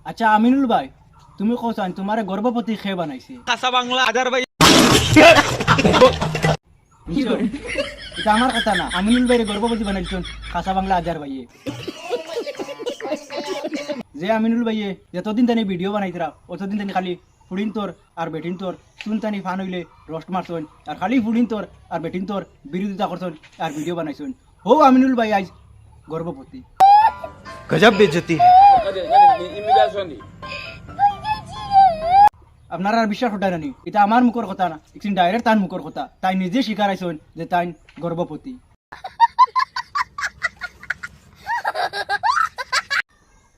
আচ্ছা আমিনুল ভাই, তুমি কোথান তোমারে গর্ভবতী খেয়ে বানাইছে? কাঁচা বাংলা আজার ভাই। বুঝছো? এটা আমার কথা না, আমিনুল ভাইরে গর্ভবতী বানাইছেন খাসা বাংলা আজার ভাইয়ে। যে আমিনুল ভাইয়ে যতদিন তানি ভিডিও বানাইতরা অতদিন তানি খালি ফুডিন তোর আর বেটিন তোর চুন তানি ফান হইলে রোস্ট মারছন, আর খালি ফুডিন তোর আর বেটিন তোর বিরোধিতা করছন আর ভিডিও বানাইছন। হো আমিনুল ভাই আজ গর্ভবতী। গজব বেজতি। আপনারা আর বিশ্বাস হটায় নানি, এটা আমার মুখের কথা না, একদিন ডাইরেক্ট তার মুখের কথা। তাই নিজে স্বীকার আইসন যে তাই গর্ভবতী।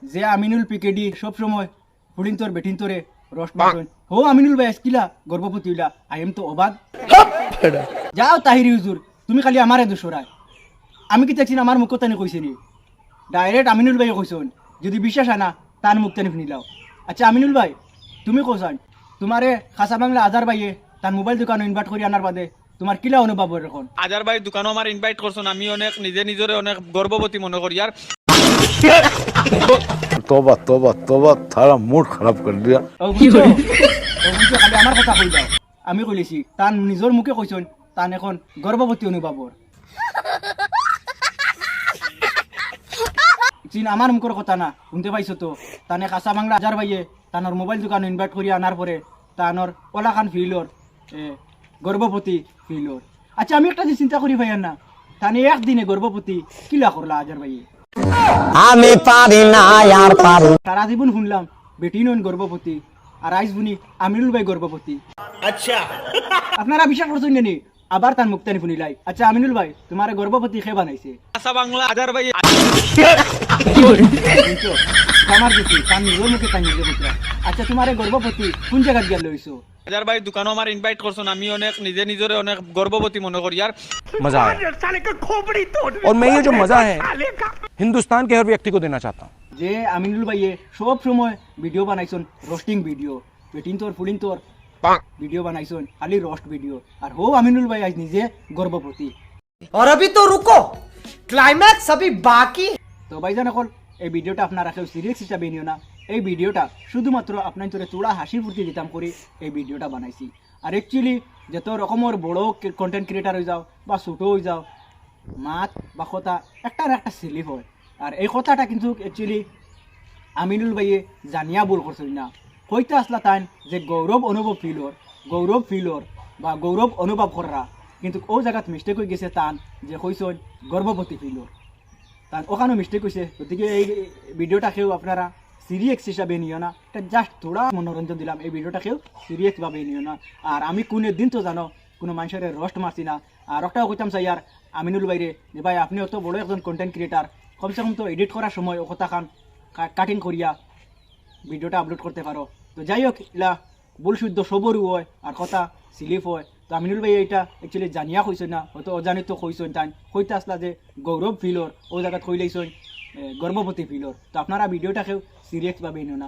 যে আমিনুল পিকেডি সব সময় ফুডিন তোর বেটিন তোরে রোস্ট মারছন, হো আমিনুল ভাই আজকিলা গর্ভবতী হইলা। আই এম তো অবাক। যাও তাহিরি হুজুর, তুমি খালি আমারে দোষরায়। আমি কি দেখছি আমার মুখত তানি কইছে নি? ডাইরেক্ট আমিনুল ভাই কইছন। যদি বিশ্বাস আনা তার মুখ তানি শুনিলাও। আচ্ছা আমিনুল ভাই, তুমি কোসান তোমারে খাসা বাংলা আজার ভাইয়ে তার মোবাইল দোকানে ইনভাইট করি আনার বাদে তোমার কিলা অনুভব হয় এখন? আজার ভাই দোকানও আমার ইনভাইট করছেন, আমি অনেক নিজে নিজরে অনেক গর্ববতী মনে করি। আর तौबा तौबा तौबा थारा मूड खराब कर दिया। ও বুঝছো? ও বুঝছো, খালি আমার কথা কই যাও। আমি কইলেছি তার নিজের মুখে কইছন তান এখন গর্ভবতী অনুভব ওর। চিন আমার মুখের কথা না, শুনতে পাইছো তো? তানে কাঁচা বাংলা আজার ভাইয়ে তানোর মোবাইল দোকান ইনভাইট করি আনার পরে তানোর ওলাখান ফিলর গর্ভবতী ফিলর। আচ্ছা আমি একটা যে চিন্তা করি ভাইয়ার না, তানে একদিনে গর্ভবতী কিলা করলা আজার ভাইয়ে? আমি পারি না আর পারি। সারা জীবন শুনলাম বেটি নন গর্ভবতী, আর আইস বুনি আমিনুল ভাই গর্ভবতী। আচ্ছা আপনারা বিশ্বাস করছেন নি? আবার তার মুক্তানি শুনিলাই। আচ্ছা আমিনুল ভাই, তোমার গর্ভবতী খেয়ে বানাইছে? কাঁচা বাংলা আজার ভাই। বুঝছো? আমার কিছু তার নিজের মুখে তার নিজে বুঝলা। আচ্ছা তোমার গর্ভবতী কোন জায়গায় গিয়ে লইছো? আজার ভাই দোকানও আমার ইনভাইট করছেন, আমি অনেক নিজে নিজরে অনেক গর্ববতী মনে করি। আর मजा आया और मैं ये जो मजा है हिंदुस्तान के हर व्यक्ति को देना चाहता हूँ। যে আমিনুল ভাইয়ে সব সময় ভিডিও বানাইছন রোস্টিং ভিডিও, বেটিন তোর ফুলিন তোর ভিডিও বানাইছন খালি রোস্ট ভিডিও, আর হো আমিনুল ভাই আজ নিজে গর্ভবতী। और अभी तो रुको, क्लाइमैक्स अभी बाकी। তো ভাইজান এখন এই ভিডিওটা আপনারা কেউ সিরিয়াস হিসাবে নিও না। এই ভিডিওটা শুধুমাত্র আপনার তোরে তোড়া হাসি ফুর্তি দিতাম করে এই ভিডিওটা বানাইছি। আর অ্যাকচুয়ালি যত রকমের বড় কন্টেন্ট ক্রিয়েটার হয়ে যাও বা ছোটো হয়ে যাও, মাত বা কথা একটা না একটা স্লিপ হয়। আর এই কথাটা কিন্তু অ্যাকচুয়ালি আমিনুল ভাইয়ে জানিয়া ভুল করছিল না। কইতে আসলা তাই যে গৌরব অনুভব ফিলর বা গৌরব অনুভব করা, কিন্তু ও জায়গাত মিস্টেক হয়ে গেছে তান যে কইসন গর্ভবতী ফিলর। তার ওখানেও মিস্টেক হয়েছে। গতিকে এই ভিডিওটাকেও আপনারা সিরিয়াস হিসাবে নিও না, এটা জাস্ট থোড়া মনোরঞ্জন দিলাম। এই ভিডিওটাকেও সিরিয়াসভাবে নিও না। আর আমি কোনো দিন তো জানো কোনো মানুষের রোস্ট মারছি না। আর একটাও কইতাম চাই আর আমিনুল ভাইরে যে ভাই আপনি অত বড় একজন কন্টেন্ট ক্রিয়েটার, কমসে কম তো এডিট করার সময় ও কথা খান কাটিং করিয়া ভিডিওটা আপলোড করতে পারো। তো যাই হোক, ইলা ভুল শুদ্ধ সবরও হয় আর কথা স্লিপ হয়। তো আমিনুল ভাই এইটা অ্যাকচুয়ালি জানিয়া কইছেন না, হয়তো অজানিত কইছেন। তাই কইতে আসলা যে গৌরব ফিলর, ও জায়গাত কইলাইছেন গর্ভবতী ফিলর। তো আপনারা ভিডিওটাকেও সিরিয়াসভাবে নিও না।